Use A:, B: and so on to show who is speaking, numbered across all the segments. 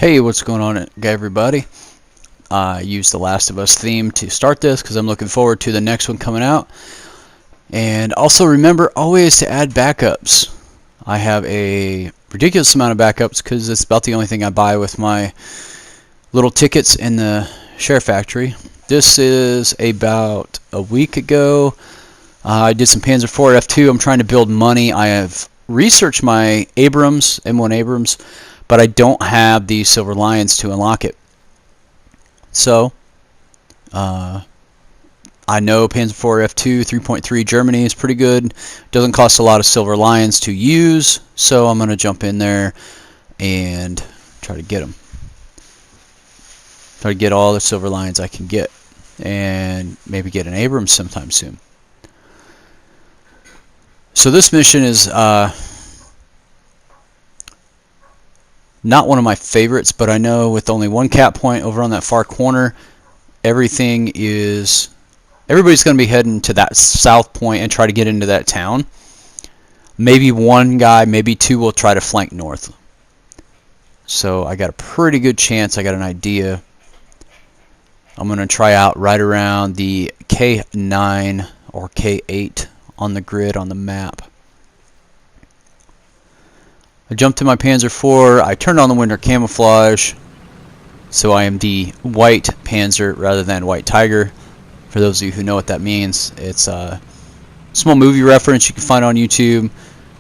A: Hey, what's going on, everybody? I used the Last of Us theme to start this because I'm looking forward to the next one coming out. And also remember always to add backups. I have a ridiculous amount of backups because it's about the only thing I buy with my little tickets in the SHAREfactory. This is about a week ago. I did some Panzer IV F2. I'm trying to build money. I have researched my Abrams, M1 Abrams, but I don't have the Silver Lions to unlock it. So, I know Panzer IV F2 3.3 Germany is pretty good. Doesn't cost a lot of Silver Lions to use, so I'm going to jump in there and try to get them. Try to get all the Silver Lions I can get, and maybe get an Abrams sometime soon. So this mission is not one of my favorites, but I know with only one cap point over on that far corner, everybody's going to be heading to that south point and try to get into that town. Maybe one guy, maybe two will try to flank north. So I got a pretty good chance. I got an idea. I'm going to try out right around the K9 or K8 on the grid on the map. I jumped to my Panzer IV. I turned on the winter camouflage, so I am the white Panzer rather than white Tiger. For those of you who know what that means, it's a small movie reference you can find on YouTube.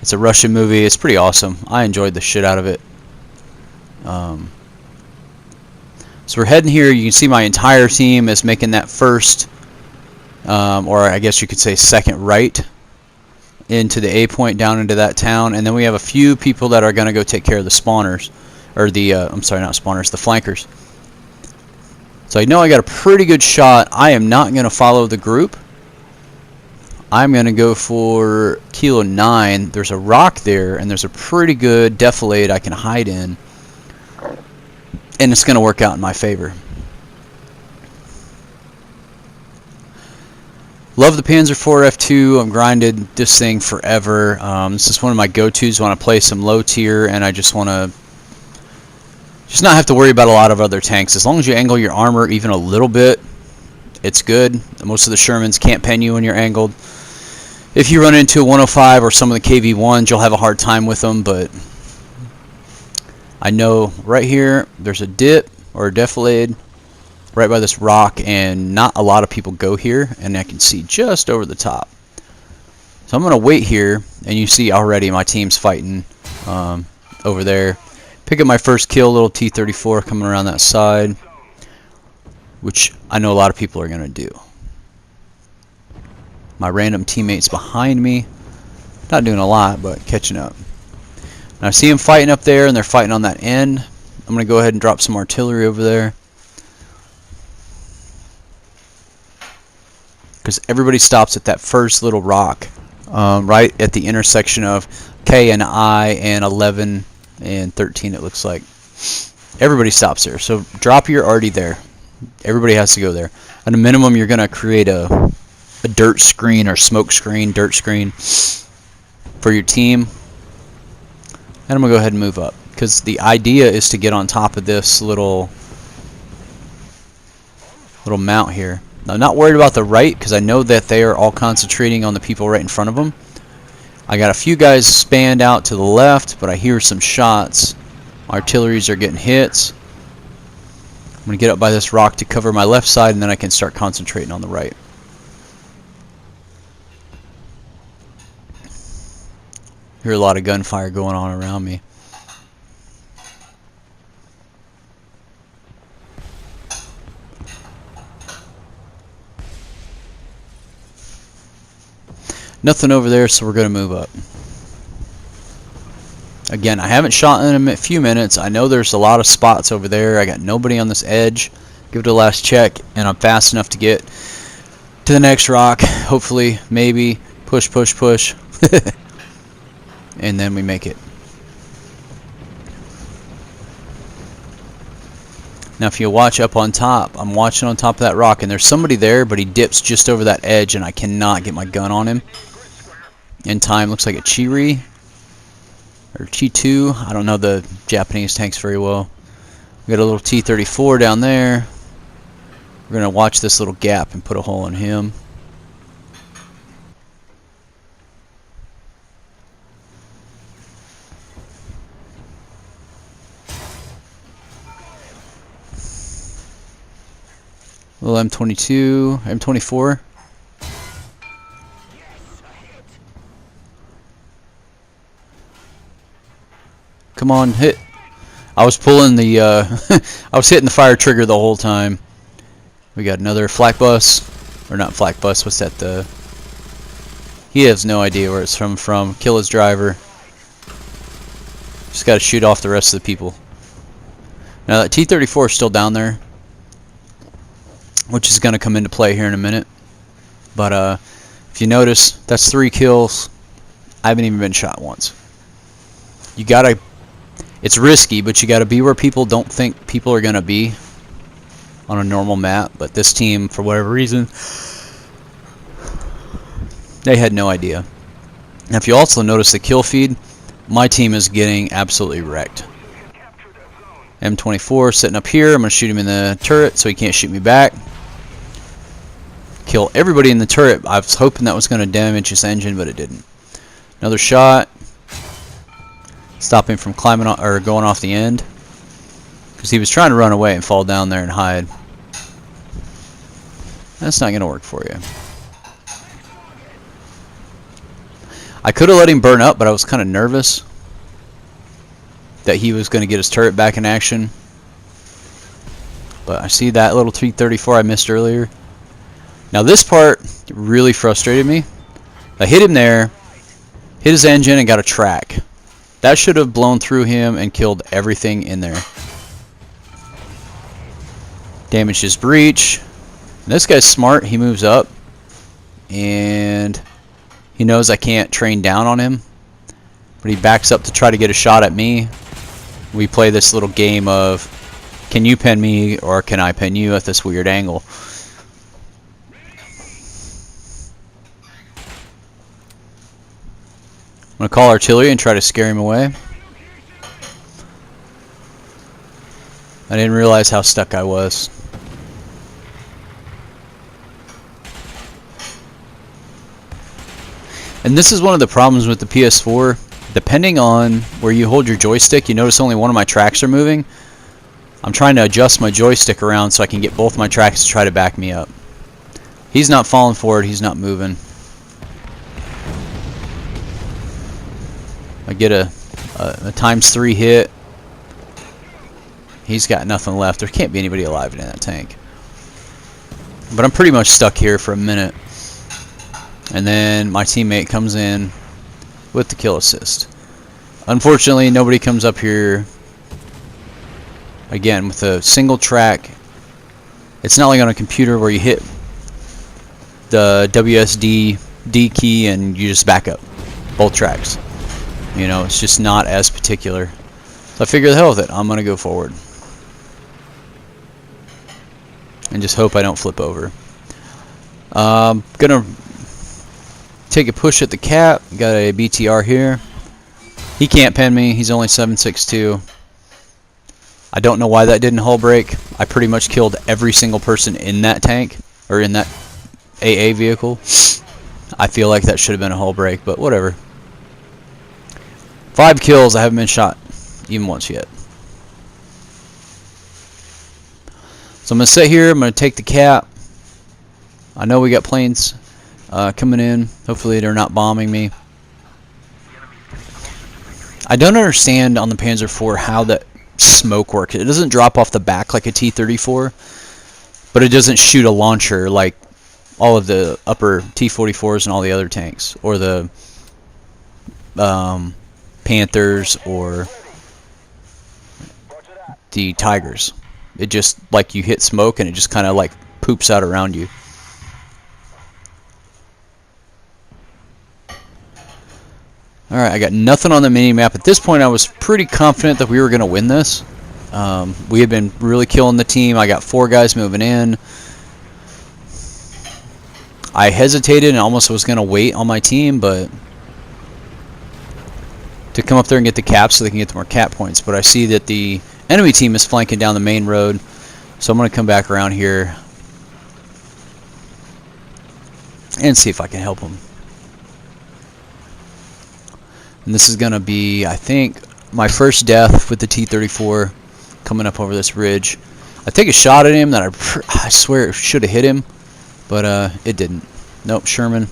A: It's a Russian movie. It's pretty awesome. I enjoyed the shit out of it. So we're heading here. You can see my entire team is making that first, or I guess you could say second right, into the A point down into that town, and then we have a few people that are going to go take care of the spawners, or the I'm sorry, not spawners, the flankers. So I know I got a pretty good shot. I am not going to follow the group. I'm going to go for Kilo 9. There's a rock there, and there's a pretty good defilade I can hide in, and it's going to work out in my favor. Love the Panzer IV F2. I've grinded this thing forever. This is one of my go-tos when I play some low tier and I just want to not have to worry about a lot of other tanks. As long as you angle your armor even a little bit, it's good. Most of the Shermans can't pen you when you're angled. If you run into a 105 or some of the KV-1s, you'll have a hard time with them, but I know right here there's a dip or a defilade right by this rock, and not a lot of people go here, and I can see just over the top. So I'm going to wait here, and you see already my team's fighting over there. Pick up my first kill, little T-34 coming around that side, which I know a lot of people are going to do. My random teammates behind me, not doing a lot, but catching up. And I see them fighting up there, and they're fighting on that end. I'm going to go ahead and drop some artillery over there, because everybody stops at that first little rock, right at the intersection of K and I and 11 and 13, it looks like. Everybody stops there, so drop your arty there. Everybody has to go there. At a minimum, you're going to create a dirt screen or smoke screen, dirt screen for your team. And I'm going to go ahead and move up, because the idea is to get on top of this little mount here. I'm not worried about the right, because I know that they are all concentrating on the people right in front of them. I got a few guys spanned out to the left, but I hear some shots. My artilleries are getting hits. I'm going to get up by this rock to cover my left side, and then I can start concentrating on the right. Hear a lot of gunfire going on around me. Nothing over there, so we're going to move up. Again, I haven't shot in a few minutes. I know there's a lot of spots over there. I got nobody on this edge. Give it a last check, and I'm fast enough to get to the next rock. Hopefully, maybe. Push, push, push. And then we make it. Now, if you watch up on top, I'm watching on top of that rock, and there's somebody there, but he dips just over that edge, and I cannot get my gun on him in time. Looks like a Chiri or Chi2. I don't know the Japanese tanks very well. We got a little T-34 down there. We're going to watch this little gap and put a hole in him. Little M22, M24. Come on, hit. I was pulling the, I was hitting the fire trigger the whole time. We got another flak bus. Or not flak bus, what's that? He has no idea where it's from. Kill his driver. Just gotta shoot off the rest of the people. Now that T-34 is still down there, which is gonna come into play here in a minute. But if you notice, that's 3 kills. I haven't even been shot once. You gotta, it's risky, but you gotta be where people don't think people are gonna be on a normal map. But this team, for whatever reason, they had no idea. Now, if you also notice the kill feed, my team is getting absolutely wrecked. M24 sitting up here. I'm gonna shoot him in the turret so he can't shoot me back. Kill everybody in the turret. I was hoping that was gonna damage his engine, but it didn't. Another shot. Stop him from climbing or going off the end, because he was trying to run away and fall down there and hide. That's not going to work for you. I could have let him burn up, but I was kind of nervous that he was going to get his turret back in action. But I see that little T-34 I missed earlier. Now this part really frustrated me. I hit him there, hit his engine, and got a track. That should have blown through him and killed everything in there. Damaged his breach. And this guy's smart. He moves up. And he knows I can't train down on him. But he backs up to try to get a shot at me. We play this little game of, can you pin me or can I pin you at this weird angle? I'm going to call artillery and try to scare him away. I didn't realize how stuck I was. And this is one of the problems with the PS4. Depending on where you hold your joystick, you notice only one of my tracks are moving. I'm trying to adjust my joystick around so I can get both my tracks to try to back me up. He's not falling forward, he's not moving. I get a ×3 hit. He's got nothing left. There can't be anybody alive in that tank. But I'm pretty much stuck here for a minute. And then my teammate comes in with the kill assist. Unfortunately, nobody comes up here again with a single track. It's not like on a computer where you hit the WSD D key and you just back up both tracks. You know, it's just not as particular. So I figure the hell with it. I'm going to go forward. And just hope I don't flip over. Going to take a push at the cap. Got a BTR here. He can't pin me. He's only 7.62. I don't know why that didn't hull break. I pretty much killed every single person in that tank, or in that AA vehicle. I feel like that should have been a hull break, but whatever. 5 kills. I haven't been shot even once yet. So I'm going to sit here. I'm going to take the cap. I know we got planes coming in. Hopefully they're not bombing me. I don't understand on the Panzer IV how that smoke works. It doesn't drop off the back like a T-34, but it doesn't shoot a launcher like all of the upper T-44s and all the other tanks, or the Panthers or the Tigers. It just, like, you hit smoke and it just kind of like poops out around you. Alright, I got nothing on the mini-map. At this point I was pretty confident that we were going to win this. We had been really killing the team. I got 4 guys moving in. I hesitated and almost was going to wait on my team, but to come up there and get the cap so they can get more cap points. But I see that the enemy team is flanking down the main road, so I'm going to come back around here and see if I can help them. And this is going to be, I think, my first death with the T-34 coming up over this ridge. I take a shot at him that I swear it should have hit him, but it didn't. Nope, Sherman.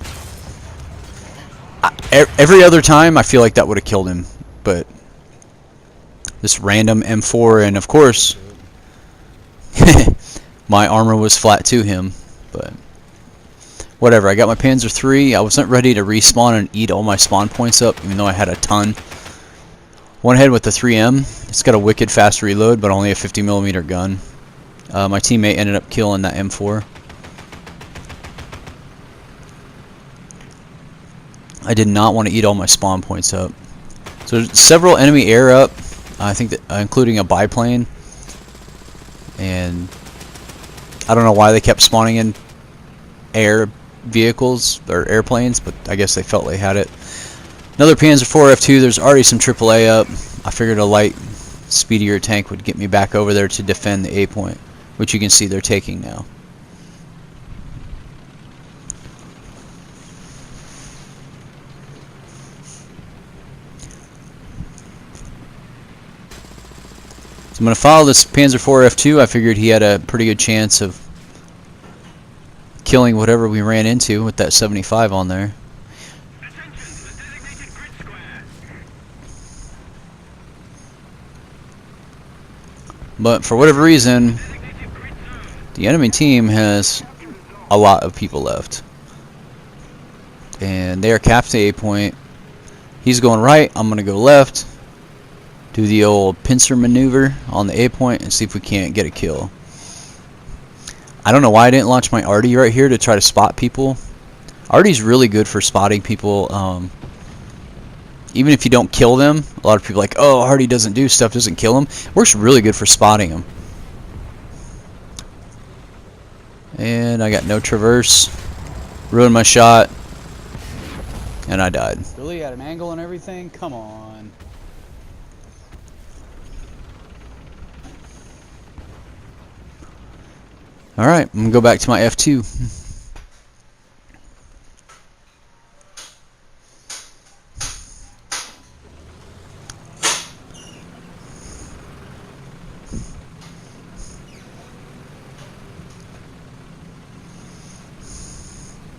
A: Every other time I feel like that would have killed him, but this random M4, and of course my armor was flat to him, but whatever. I got my Panzer III. I wasn't ready to respawn and eat all my spawn points up, even though I had a ton. Went ahead with the 3M. It's got a wicked fast reload, but only a 50mm gun. My teammate ended up killing that M4. I did not want to eat all my spawn points up. So there's several enemy air up, I think that, including a biplane. And I don't know why they kept spawning in air vehicles or airplanes, but I guess they felt they had it. Another Panzer IV F2. There's already some AAA up. I figured a light, speedier tank would get me back over there to defend the A point, which you can see they're taking now. So I'm going to follow this Panzer IV F2. I figured he had a pretty good chance of killing whatever we ran into with that 75 on there. But for whatever reason, the enemy team has a lot of people left. And they are capped to A point. He's going right, I'm going to go left. Do the old pincer maneuver on the A point and see if we can't get a kill. I don't know why I didn't launch my arty right here to try to spot people. Arty's really good for spotting people. Even if you don't kill them, a lot of people are like, oh, arty doesn't do stuff, doesn't kill them. Works really good for spotting them. And I got no traverse. Ruined my shot. And I died. Really? At an angle and everything? Come on. Alright, I'm going to go back to my F2.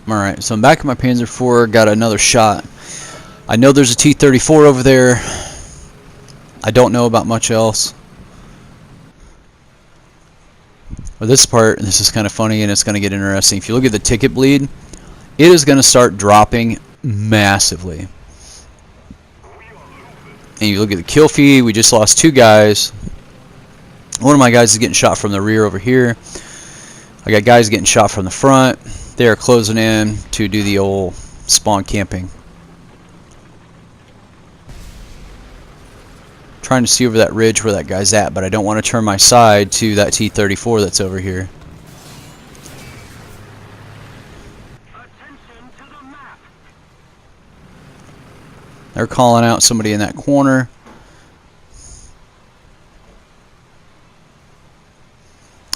A: Alright, so I'm back at my Panzer IV, got another shot. I know there's a T-34 over there. I don't know about much else. Well, this part, this is kind of funny and it's going to get interesting. If you look at the ticket bleed, it is going to start dropping massively. And you look at the kill feed, we just lost 2 guys. One of my guys is getting shot from the rear over here. I got guys getting shot from the front. They are closing in to do the old spawn camping. Trying to see over that ridge where that guy's at, but I don't want to turn my side to that T-34 that's over here. They're calling out somebody in that corner.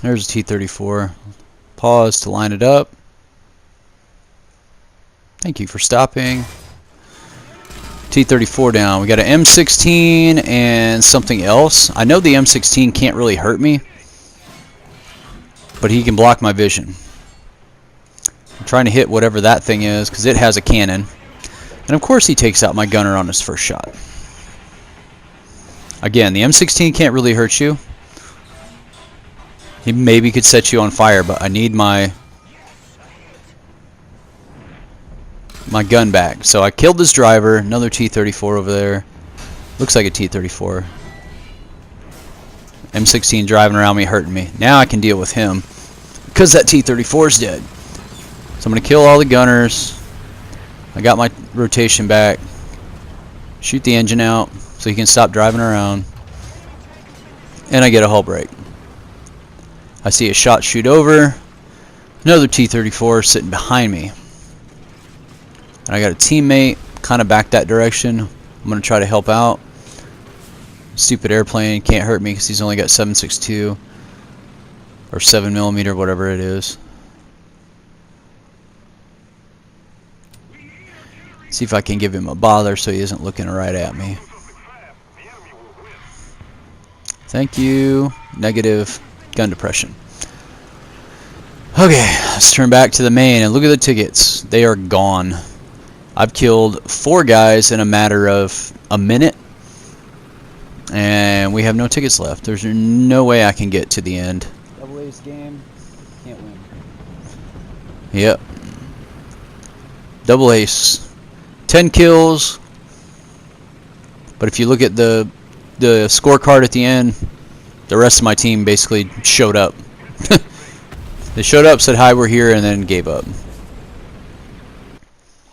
A: There's a T-34. Pause to line it up. Thank you for stopping. T-34 down. We got an M16 and something else. I know the M16 can't really hurt me, but he can block my vision. I'm trying to hit whatever that thing is because it has a cannon. And of course he takes out my gunner on his first shot. Again, the M16 can't really hurt you. He maybe could set you on fire, but I need my gun back. So I killed this driver. Another T-34 over there. Looks like a T-34. M16 driving around me, hurting me. Now I can deal with him because that T-34 is dead. So I'm going to kill all the gunners. I got my rotation back. Shoot the engine out so he can stop driving around. And I get a hull break. I see a shot shoot over. Another T-34 sitting behind me. And I got a teammate kind of back that direction. I'm going to try to help out. Stupid airplane can't hurt me because he's only got 7.62 or 7mm, whatever it is. See if I can give him a bother so he isn't looking right at me. Thank you. Negative gun depression. Okay, let's turn back to the main and look at the tickets. They are gone. I've killed 4 guys in a matter of a minute, and we have no tickets left. There's no way I can get to the end. Double ace game, can't win. Yep. Double ace. 10 kills. But if you look at the scorecard at the end, the rest of my team basically showed up. They showed up, said hi, we're here, and then gave up.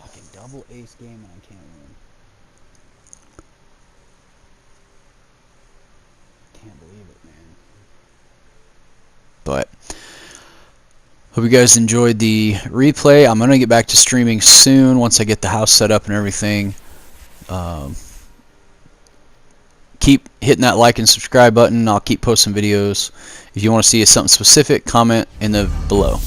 A: Fucking double ace game and I can't win. Can't believe it, man. But hope you guys enjoyed the replay. I'm gonna get back to streaming soon once I get the house set up and everything. Keep hitting that like and subscribe button. I'll keep posting videos. If you want to see something specific, comment in the below.